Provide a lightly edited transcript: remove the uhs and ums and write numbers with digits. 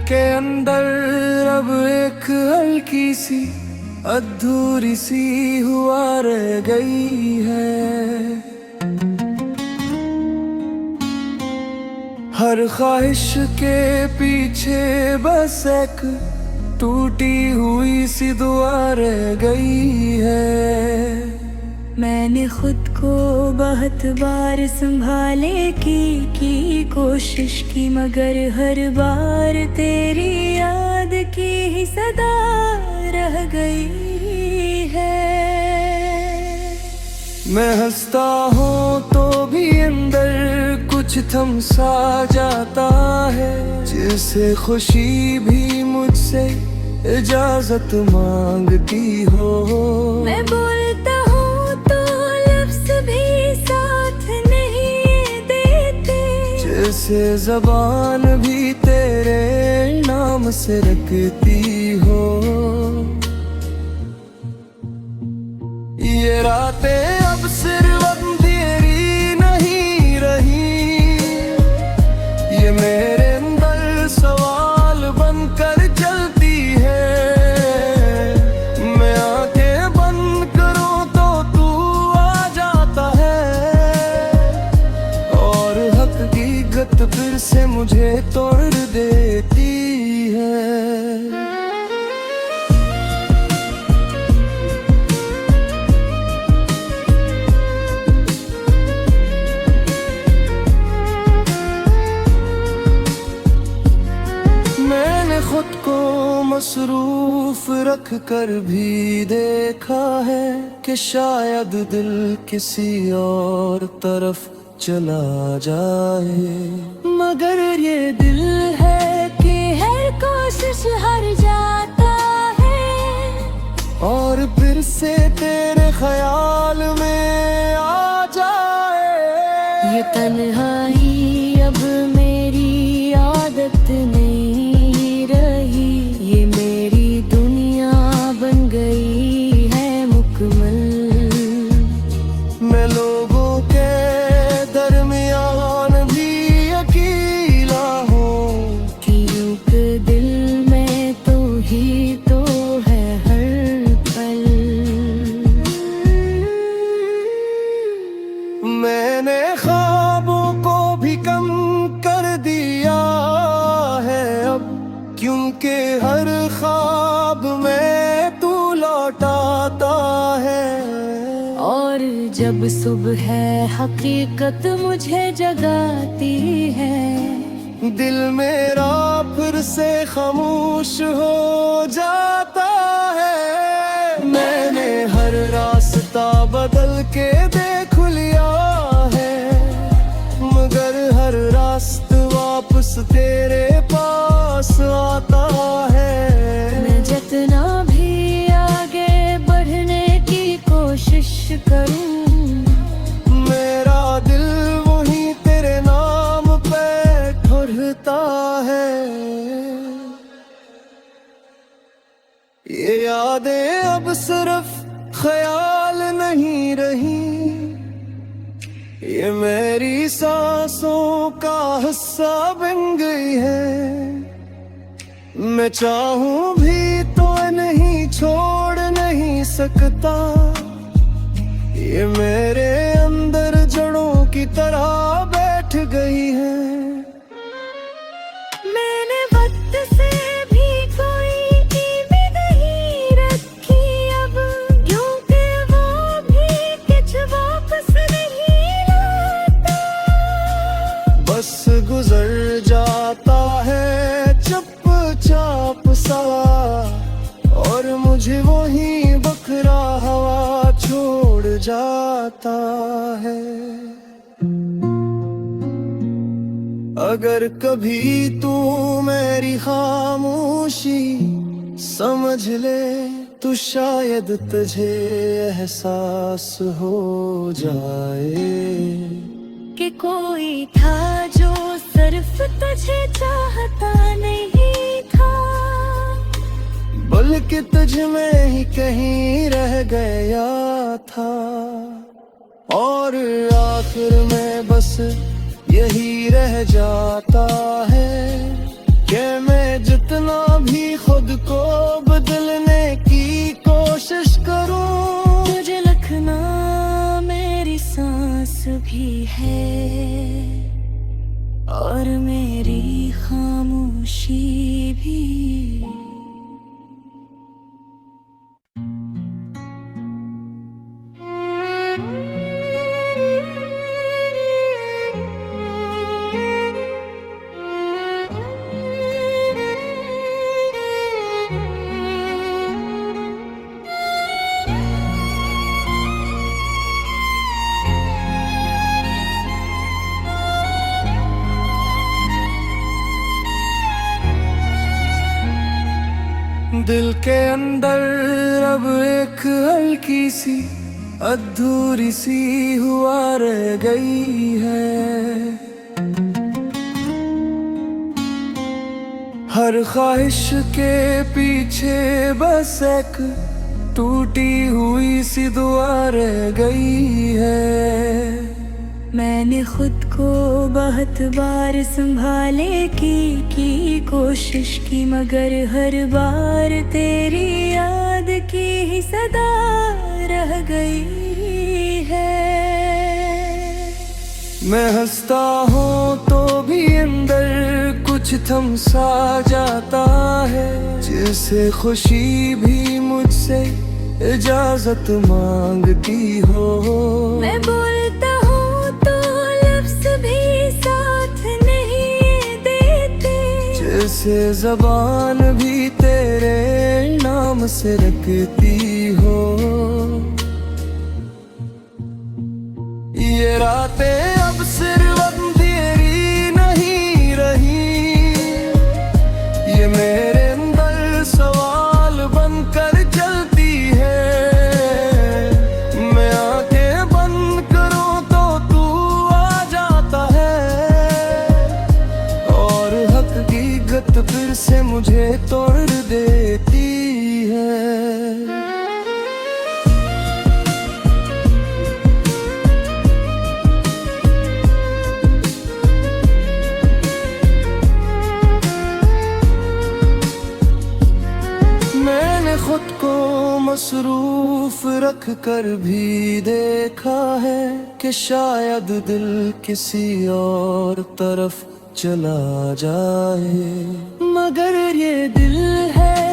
के अंदर अब एक हल्की सी अधूरी सी हुआ रह गई है। हर ख्वाहिश के पीछे बस एक टूटी हुई सी दुआ रह गई है। मैंने खुद को बहुत बार संभाले की कोशिश की, मगर हर बार तेरी याद की ही सदा रह गई है। मैं हंसता हूँ तो भी अंदर कुछ थम सा जाता है, जिसे खुशी भी मुझसे इजाजत मांगती हो। मैं बोलता हूँ तो लफ्ज़ भी साथ नहीं देते, जैसे ज़बान भी तेरे नाम से रखती हो। ये रातें अब सिर्फ अंधेरी नहीं रही, ये मेरे अंदर सवाल बनकर चलती है। मैं आंखें बंद करूं तो तू आ जाता है, और हकीकत फिर से मुझे तोड़ देती है। खुद को मसरूफ रख कर भी देखा है कि शायद दिल किसी और तरफ चला जाए, मगर ये दिल है कि हर कोशिश हार जाता है, और फिर से तेरे ख्याल में आ जाए। ये तन्हाई अब मेरी आदत नहीं रही, ये मेरी दुनिया बन गई है मुकम्मल। मैं लोगों के दरमियान भी अकेला हूँ, क्योंकि दिल में तो ही तो है हर पल। मैंने ख्वाबों को भी कम कर दिया है अब, क्योंकि हर ख्वाब में तू लौटाता है। और जब सुबह हकीकत मुझे जगाती है, दिल मेरा फिर से खामोश हो जाता है। मैंने हर रास्ता बदल के देख लिया है, मगर हर रास्ता वापस तेरे पास आता है। मैं जितना भी आगे बढ़ने की कोशिश करूं, मेरा दिल वही तेरे नाम पे ठुरता है। ये यादें अब सिर्फ ख्याल नहीं रही, ये मेरी सांसों का हिस्सा बन गई है। मैं चाहूं भी तो नहीं छोड़ नहीं सकता, ये मेरे अंदर जड़ों की तरह बैठ गई है। मैंने वक्त से भी कोई उम्मीद नहीं रखी अब, क्योंकि वो भी कुछ वापस नहीं लाता। बस गुजर जाता है चुपचाप सा, और मुझे वही बखरा हवा छोड़ जाता है। अगर कभी तू मेरी खामोशी समझ ले, तो शायद तुझे एहसास हो जाए कि कोई था जो सिर्फ तुझे चाहता नहीं था, बल्कि तुझ में ही कहीं रह गया था। और आखिर में बस यही रह जाता है कि मैं कितना भी खुद को बदलने की कोशिश करूं, तुझे लिखना मेरी सांस भी है और मेरी खामोशी भी। दिल के अंदर अब एक हल्की सी अधूरी सी हुआ रह गई है। हर ख्वाहिश के पीछे बस एक टूटी हुई सी दुआ रह गई है। मैंने खुद को बहुत बार संभाले की कोशिश की, मगर हर बार तेरी याद की ही सदा रह गई है। मैं हंसता हूँ तो भी अंदर कुछ थम सा जाता है, जिसे खुशी भी मुझसे इजाजत मांगती हो। मैं बोलता हूँ तो लफ्ज भी साथ नहीं देते, जैसे जबान भी तेरे नाम से रखती हो। ये रातें अब सिर्फ अंधेरी नहीं रही, ये मेरे अंदर सवाल बनकर चलती है। मैं आंखें बंद करूं तो तू आ जाता है, और हकीकत फिर से मुझे तोड़ देती है। खुद को मसरूफ रख कर भी देखा है कि शायद दिल किसी और तरफ चला जाए, मगर ये दिल है